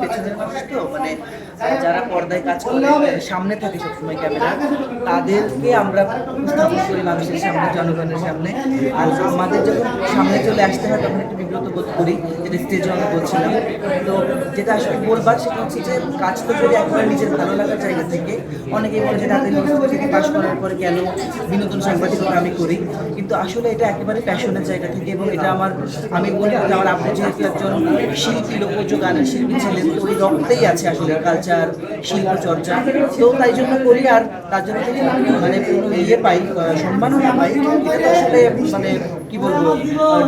পেছনের মানুষ তো মানে যারা পর্দায় কাজ করে সামনে থাকে সবসময় ক্যামেরা, তাদেরকে আমরা উপস্থাপন করি মানুষের সামনে, জনগণের সামনে। আর আমাদের যখন সামনে চলে আসতে হয় তখন একটু বিব্রত বোধ করি, যেটা স্টেজে আমি বলছিলাম। তো যেটা আসলে বলবার সেটা হচ্ছে যে কাজ তো করি একেবারে নিজের ভালো লাগার জায়গা থেকে। অনেকেই বলে যে তাদের থেকে পাশ করার পরে কেন বিনোদন সাংবাদিকতা আমি করি, কিন্তু আসলে এটা একেবারে প্যাশনের জায়গা থেকে। এবং এটা আমি বলি যে আমার আব্বু যেহেতু একজন শিল্পী, লোকজ গানের শিল্পী ছিলেন, তো ওই রক্তেই আছে আসলে কালচার, শিল্প চর্চা। তো তাই জন্য করি। আর তার জন্য যদি মানে কোনো ইয়ে পাই, সম্মাননা পাই, এটা তো আসলে মানে কি বলবো,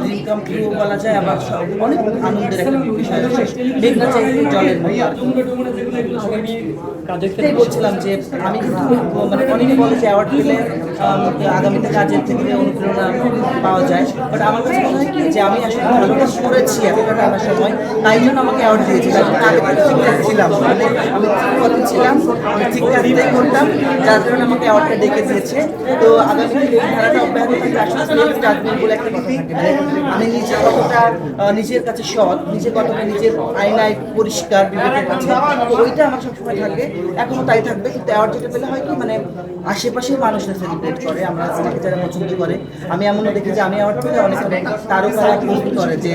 ড্রিম কাম ট্রু বলা যায়। আমার অনেক আনন্দের একটা বিষয়। মেঘনা চাই জলের এটাই বলছিলাম যে আমি কিন্তু মানে অনেকে বলে যে অ্যাওয়ার্ড পেলে আগামীতে কাজের থেকে অনুপ্রেরণা পাওয়া যায়, বাট আমার কাছে মনে হয় কি যে আমি আসলে ভালো কাজ করেছি এতটা টানা সময়, তাই জন্য আমাকে অ্যাওয়ার্ড দিয়েছে। তাই জন্য আগে থেকে ঠিকঠাক ছিলাম, মানে আমি ঠিক ছিলাম, আমি ঠিক কাজটাই করতাম, যার কারণে আমাকে অ্যাওয়ার্ডটা ডেকে দিয়েছে। তো আগামীতে এই ধারাটা অব্যাহত থাকবে। আসলে সেলফ জাজমেন্ট বলে একটা কথা থাকে, মানে আমি নিজে কতটা নিজের কাছে সৎ, নিজে কতটা নিজের আয়নায় পরিষ্কার বিবেকের কাছে, তো ওইটা আমার সবসময় থাকে, এখনো তাই থাকবে। কিন্তু অ্যাওয়ার্ড যেটা পেলে হয় কি, মানে আশেপাশের মানুষরা সেলিব্রেট করে, আমাকে যারা পছন্দ করে। আমি এমনও দেখি যে আমি অ্যাওয়ার্ড পেলে অনেকে তারকারা পোস্ট করে যে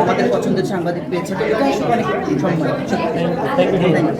আমাদের পছন্দের সাংবাদিক পেয়েছে, তো এটা আসলে অনেক সম্মান।